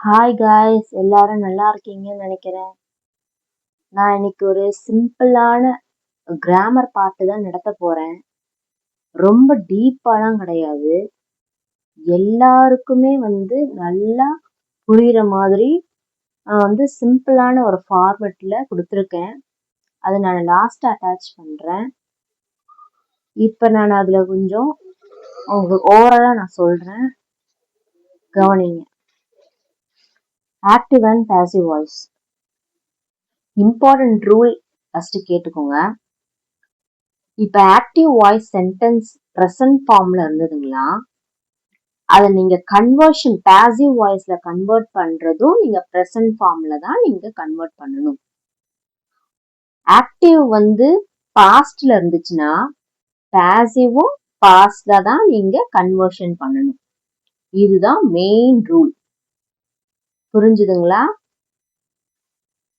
Hi guys, எல்லாரும் நல்லா இருக்கீங்கன்னு நினைக்கிறேன். நான் இன்னைக்கு ஒரு சிம்பிளான கிராமர் பாட்டு தான் நடத்த போறேன். ரொம்ப டீப்பாலாம் கிடையாது. எல்லாருக்குமே நல்லா புரியுற மாதிரி நான் சிம்பிளான ஒரு ஃபார்மெட்ல கொடுத்துருக்கேன். அதை நான் லாஸ்ட் அட்டாச் பண்றேன். இப்ப நான் அதுல கொஞ்சம் உங்களுக்கு ஓவராலா நான் சொல்றேன், கவனிங்க. Active and passive voice. Important rule first கேட்டுக்கோங்க. இப்ப ஆக்டிவ் வாய்ஸ் சென்டென்ஸ் ப்ரெசன்ட் ஃபார்ம்ல இருந்ததுங்களா, அதை நீங்க கன்வர்ஷன் பாசிவ் வாய்ஸ்ல கன்வெர்ட் பண்றதும் நீங்க ப்ரெசன்ட் ஃபார்ம்ல தான் நீங்க கன்வெர்ட் பண்ணணும். ஆக்டிவ் பாஸ்ட்ல இருந்துச்சுன்னா பாசிவும் பாஸ்ட்ல தான் நீங்க கன்வர்ஷன் பண்ணணும். இதுதான் மெயின் ரூல். புரிஞ்சுதுங்களா?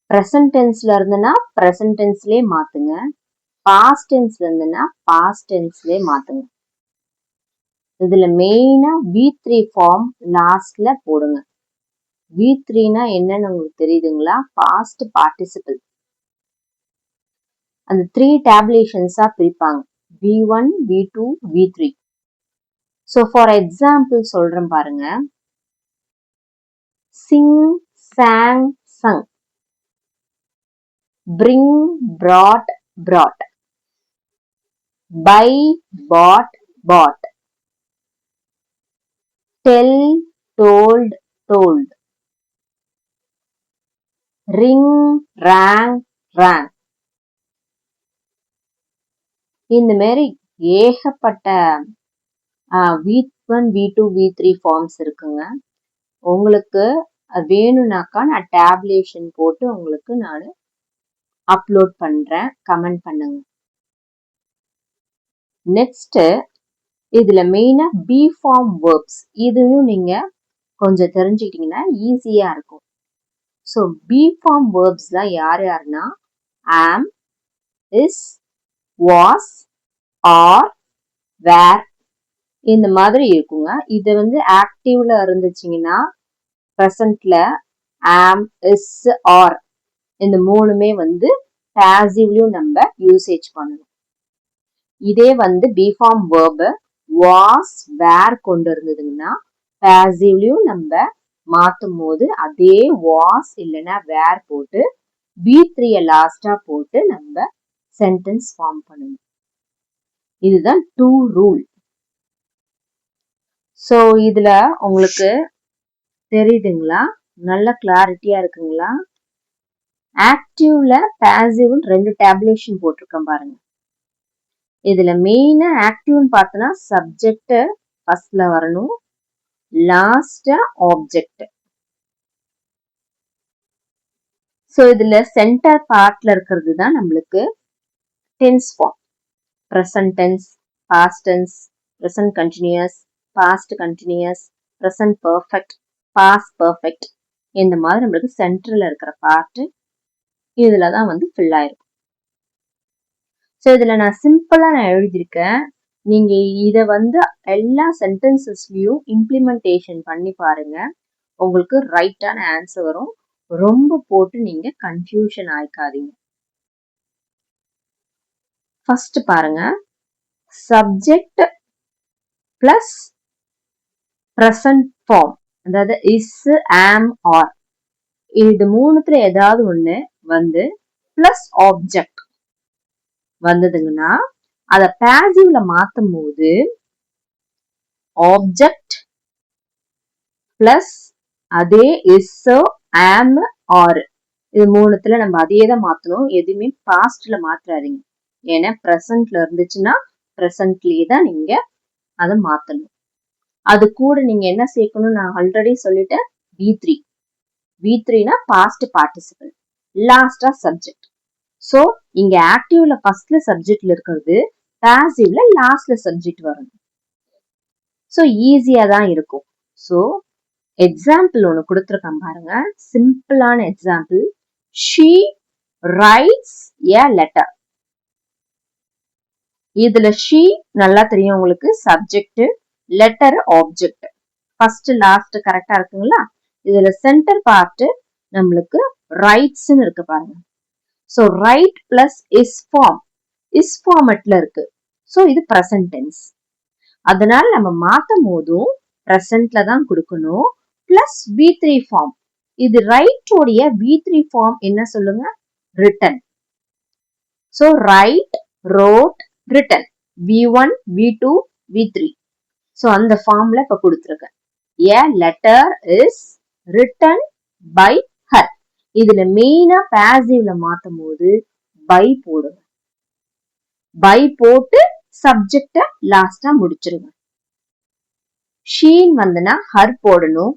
ப்ரெசன்ட் டென்ஸ்ல இருந்துன்னா ப்ரெசன்ட் டென்ஸ்லயே மாத்துங்க, பாஸ்ட் டென்ஸ்ல இருந்துன்னா பாஸ்ட் டென்ஸ்லயே மாத்துங்க. இதுல மெயினா V3 ஃபார்ம் லாஸ்ட்ல போடுங்க. V3னா என்னன்னு உங்களுக்கு தெரியுதுங்களா? Past participle. அந்த 3 டேபுலேஷன்ஸா பிரிப்பாங்க, V1, V2, V3. So for example சொல்றேன் பாருங்க. Sing, sang, sung. bring, brought, brought. buy, bought, bought. tell, told, told. ring, rang, rang. இந்த மாதிரி ஏகப்பட்ட V1, V2, V3 ஃபார்ம்ஸ் இருக்குங்க. உங்களுக்கு வேணும்னாக்கா நான் டேபுலேஷன் போட்டு உங்களுக்கு நான் அப்லோட் பண்றேன், கமெண்ட் பண்ணுங்க. நெக்ஸ்ட் இதுல மெயினா பி ஃபார்ம் வேர்ப்ஸ், இதையும் நீங்க கொஞ்சம் தெரிஞ்சுக்கிட்டீங்கன்னா ஈஸியா இருக்கும். ஸோ பி ஃபார்ம் வேர்ப்ஸ்லாம் யார் யாருன்னா ஆம், இஸ், வாஸ், ஆர், வேர் இந்த மாதிரி இருக்குங்க. இது ஆக்டிவ்ல இருந்துச்சுங்கன்னா ப்ரெசன்ட்ல ஆம், இஸ், ஆர் இந்த மூணுமே பாசிவ்லயும் நம்ம யூசேஜ் பண்ணணும். இதே பி ஃபார்ம் வேர்ப் வாஸ், வேர் கொண்டு இருந்ததுங்கன்னா பாசிவ்லயும் நம்ம மாத்தும் போது அதே வாஸ் இல்லைன்னா வேர் போட்டு V3 லாஸ்டா போட்டு நம்ம சென்டென்ஸ் ஃபார்ம் பண்ணணும். இதுதான் 2 ரூல். ஸோ இதுல உங்களுக்கு தெரியுதுங்களா? நல்ல கிளாரிட்டியா இருக்குங்களா? ஆக்டிவ்ல பாசிவ் 2 டேபுலேஷன் போட்டிருக்கேன் பாருங்க. இதுல மெயினா ஆக்டிவ்னு பார்த்தோன்னா சப்ஜெக்ட் ஃபர்ஸ்ட்ல வரணும், லாஸ்ட் ஆப்ஜெக்ட். ஸோ இதுல சென்டர் பார்ட்ல இருக்கிறது தான் நம்மளுக்கு tense form. Present tense, past tense, present continuous, past continuous, present perfect, past perfect. இந்த மாதிரி நம்மளுக்கு சென்டர்ல இருக்கிற பார்ட் இதுல தான் ஃபில் ஆயிருக்கும். ஸோ இதுல நான் சிம்பிளா எழுதியிருக்கேன். நீங்க இத எல்லா சென்டென்சஸ்லயும் இம்ப்ளிமெண்டேஷன் பண்ணி பாருங்க, உங்களுக்கு ரைட்டான ஆன்சர் வரும். ரொம்ப போட்டு நீங்க கன்ஃபியூஷன் ஆயிக்காதீங்க. ஃபர்ஸ்ட் பாருங்க, சப்ஜெக்ட் பிளஸ் ப்ரெசன்ட் ஃபார்ம், அதாவது இஸ், ஆம், ஆர் இது மூணுத்துல ஏதாவது ஒண்ணு பிளஸ் ஆப்ஜெக்ட் வந்ததுங்கன்னா அத பாசிவ்ல மாத்தும் போது ஆப்ஜெக்ட் பிளஸ் அதே இஸ், ஆம், ஆர் இது மூணுத்துல நம்ம அதே தான் மாத்தணும். எதுவுமே பாஸ்ட்ல மாத்தாதீங்க. ஏன்னா ப்ரெசன்ட்ல இருந்துச்சுன்னா ப்ரெசன்ட்லயே தான் நீங்க அதை மாத்தணும். அது கூட நீங்க என்ன சேர்க்கணும் நான் ஆல்ரெடி சொல்லிட்டேன், V3. V3னா பாஸ்ட் பார்ட்டிசிபிள், லாஸ்டா சப்ஜெக்ட். ஸோ இங்க ஆக்டிவ்ல ஃபர்ஸ்ட்ல சப்ஜெக்ட்ல இருக்கிறது, பாசிவ்ல லாஸ்ட்ல சப்ஜெக்ட் வரணும். ஸோ ஈஸியா தான் இருக்கும். ஸோ எக்ஸாம்பிள் ஒன்று கொடுத்துருக்கேன் பாருங்க, சிம்பிளான example. She writes a letter. இதுல she நல்லா தெரியும் உங்களுக்கு, subject, letter object. First last கரெக்டா இருக்குங்களா? இதுல சென்டர் பார்ட் நம்மளுக்கு ரைட்ஸ்ன்னு இருக்கு பாருங்க. ஸோ ரைட் பிளஸ் இஸ் ஃபார்மட்ல இருக்கு. ஸோ இது ப்ரெசன்ட் டென்ஸ். அதனால நம்ம மாத்தும் போதும் ப்ரெசன்ட்ல தான் கொடுக்கணும். Plus V3 form. இது ரைட்டோடைய V3 ஃபார்ம் என்ன சொல்லுங்க? Written. So write, wrote, written. V1, V2, V3. So அந்த ஃபார்ம்ல இப்ப கொடுத்துருக்கேன். A letter is written by her. இதுல மெயினா பாசிவ்ல மாத்தும் போது by போடுங்க. by போட்டு சப்ஜெக்ட லாஸ்டா முடிச்சிருங்க. ஷீன் வந்துனா her போடணும்.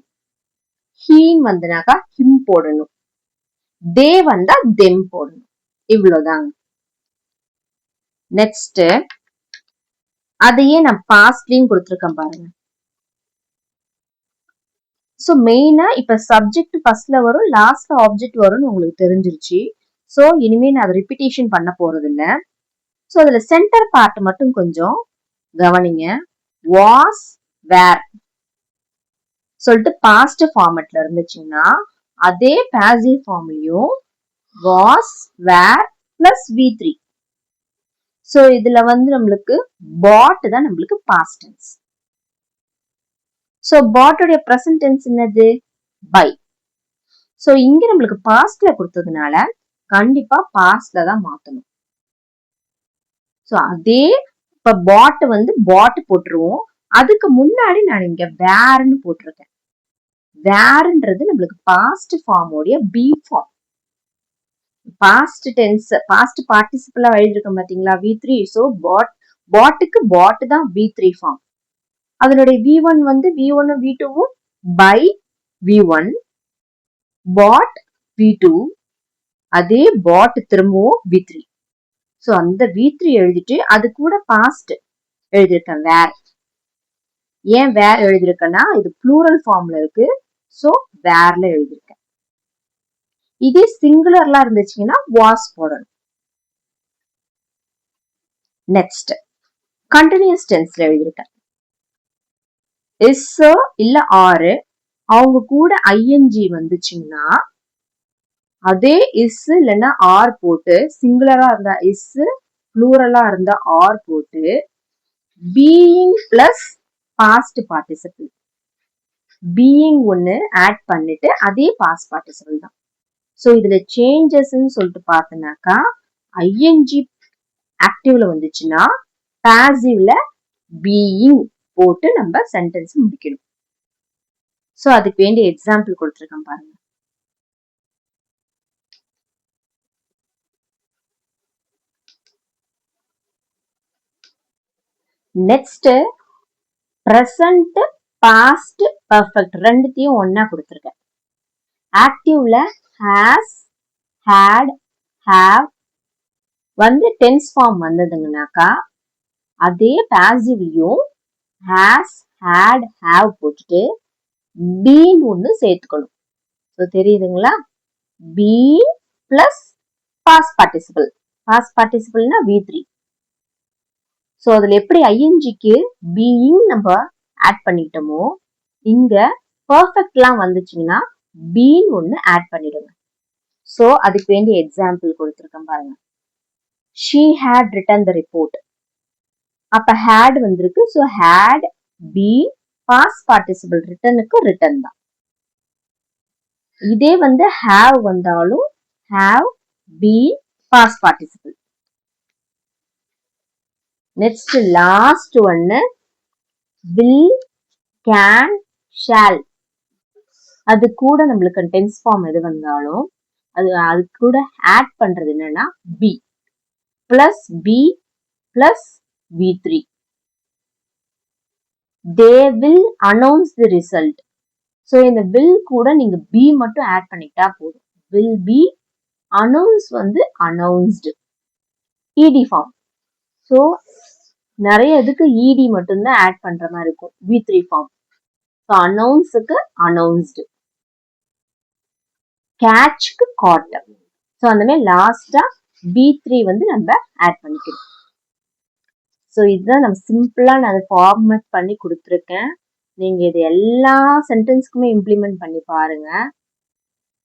ஹீன் வந்துனாக்கா him போடணும். they வந்தா them போடணும். இவ்வளவுதாங்க. நெக்ஸ்ட் அதையே நான் பாஸ்ட்லயும் கொடுத்துருக்கேன் பாருங்க. ஸோ மெயினா இப்ப சப்ஜெக்ட் ஃபர்ஸ்ட்ல வரும், லாஸ்ட்ல ஆப்ஜெக்ட் வரும்னு உங்களுக்கு தெரிஞ்சிருச்சு. ஸோ இனிமே நான் அதை ரிப்பீட்டேஷன் பண்ண போறது இல்ல. ஸோ அதுல சென்டர் பார்ட் மட்டும் கொஞ்சம் கவனிங்க. வாஸ், வேர் சொல்லிட்டு பாஸ்ட் ஃபார்மட்ல இருந்துச்சுன்னா அதே பாசிவ் ஃபார்ம்லயும் was, where plus V3. So இதுல வந்து நம்மளுக்கு பாட் தான் நம்மளுக்கு பாஸ்ட் டென்ஸ். ஸோ பாட்டோடைய ப்ரெசன்ட் டென்ஸ் என்னது? பை. ஸோ இங்க நம்மளுக்கு பாஸ்ட்ல கொடுத்ததுனால கண்டிப்பா பாஸ்ட்ல தான் மாத்தணும். ஸோ அதே இப்ப பாட் வந்து பாட் போட்டுருவோம். அதுக்கு முன்னாடி நான் இங்க வேர்ன்னு போட்டிருக்கேன். வேர்ன்றது நம்மளுக்கு பாஸ்ட் ஃபார்மோடைய be form. Past tense past பார்ட்டிசிபிளா எழுதிருக்கோம் பாத்தீங்களா? V3. ஸோ பாட்டுக்கு பாட் தான் V3 ஃபார்ம். அதனுடைய V1 வந்து V1 V2 by V1 pot V2. அதே பாட் திரும்பவும் V3. ஸோ அந்த V3 எழுதிட்டு அது கூட பாஸ்ட் எழுதிருக்கேன் வேர். ஏன் வேர் எழுதிருக்கேன்னா இது ப்ளூரல் ஃபார்ம்ல இருக்கு. ஸோ வேர்ல எழுதிருக்கேன். இதே சிங்குலர்லாம் இருந்துச்சுன்னா வாஸ் போடணும். நெக்ஸ்ட் கண்டினியூஸ் டென்ஸ்ல எழுதிருக்கேன். இஸ் இல்ல ஆறு அவங்க கூட ஐஎன்ஜி வந்துச்சுன்னா அதே இஸ் இல்லைன்னா ஆர் போட்டு, சிங்குலரா இருந்தா இஸ், ப்ளூரலா இருந்தா ஆர் போட்டு being plus past participle being ஒன்னு ஆட் பண்ணிட்டு அதே பாஸ்ட் பார்ட்டிசிபிள் தான். ஸோ இதுல சேஞ்சஸ் சொல்லிட்டு பார்த்தனாக்கா ஐஎன்ஜி ஆக்டிவ்ல வந்துச்சுன்னா பாசிவ்ல பீயிங் போட்டு நம்ம சென்டென்ஸ் முடிக்கணும். ஸோ அதுக்கு வேண்டிய எக்ஸாம்பிள் கொடுத்துருக்கேன் பாருங்க. நெக்ஸ்ட் பிரசன்ட், பாஸ்ட், பர்ஃபெக்ட் ரெண்டுத்தையும் ஒன்னா கொடுத்துருக்கேன். ஆக்டிவ்ல ஹாஸ், ஹேட், ஹாவ் வந்து டென்ஸ் ஃபார்ம் வந்ததுங்கனாக்கா அதே பாசிவ்லயும் ஹாஸ், ஹேட், ஹாவ் போட்டுட்டு பீன் ஒன்னு சேர்த்துக்கணும். ஸோ தெரியுதுங்களா? Been plus past participle. Past பார்ட்டிசிபிள்னா V3. ஸோ அதுல எப்படி ஐஎன்ஜிக்கு பீயிங் நம்ம ஆட் பண்ணிட்டோமோ இங்க பர்ஃபெக்ட்லாம் வந்துச்சுங்கன்னா பீன் ஒன்னு ஆட் பண்ணிடுங்க. ஸோ அதுக்கு வேண்டிய எக்ஸாம்பிள் கொடுத்துருக்கேன் பாருங்க. She had written the report. அப்ப ஹேட் வந்திருக்கு. So had been past participle ரிட்டனுக்கு ரிட்டன் தான். இதே வந்து ஹேவ் வந்தாலும் have been past participle. Next last ஒன்னு வில், கேன், ஷால். அது கூட நம்மளுக்கு டென்ஸ் ஃபார்ம் எது வந்தாலும் அது கூட ஆட் பண்றது என்னன்னா be plus V3. They will announce the result. So இந்த வில் கூட நீங்க பி மட்டும் ஆட் பண்ணிட்டா போதும். வில் பி, அனௌன்ஸ் வந்து அனௌன்ஸ்டு இடி ஃபார்ம். ஸோ நிறைய இதுக்கு இடி மட்டும்தான் ஆட் பண்ற மாதிரி இருக்கும் V3 ஃபார்ம். ஸோ அனௌன்ஸுக்கு அனௌன்ஸ்டு, கேட்ச்க்கு காட். ஸோ அந்த மாதிரி லாஸ்டா V3 வந்து நம்ம ஆட் பண்ணிக்கணும். ஸோ இதுதான் நம்ம சிம்பிளா நான் ஃபார்மேட் பண்ணி கொடுத்துருக்கேன். நீங்க இது எல்லா சென்டென்ஸ்க்குமே இம்ப்ளிமெண்ட் பண்ணி பாருங்க.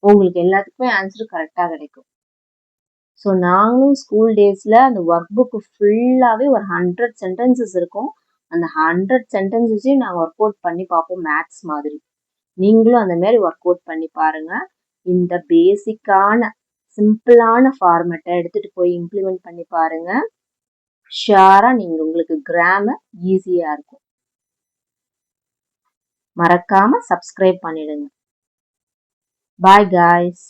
உங்களுக்கு எல்லாத்துக்குமே ஆன்சர் கரெக்டா கிடைக்கும். ஸோ நாங்களும் ஸ்கூல் டேஸ்ல அந்த ஒர்க் புக் ஃபுல்லாவே ஒரு 100 சென்டென்சஸ் இருக்கும். அந்த 100 சென்டென்சஸையும் நாங்கள் ஒர்க் அவுட் பண்ணி பார்ப்போம் மேத்ஸ் மாதிரி. நீங்களும் அந்த மாதிரி ஒர்க் அவுட் பண்ணி பாருங்க. இந்த பேசிக்கான சிம்பிளான ஃபார்மேட்டை எடுத்துட்டு போய் இம்ப்ளிமெண்ட் பண்ணி பாருங்க. ஷியரா நீங்க உங்களுக்கு கிராமர் ஈஸியா இருக்கும். மறக்காம சப்ஸ்கிரைப் பண்ணிடுங்க. Bye guys.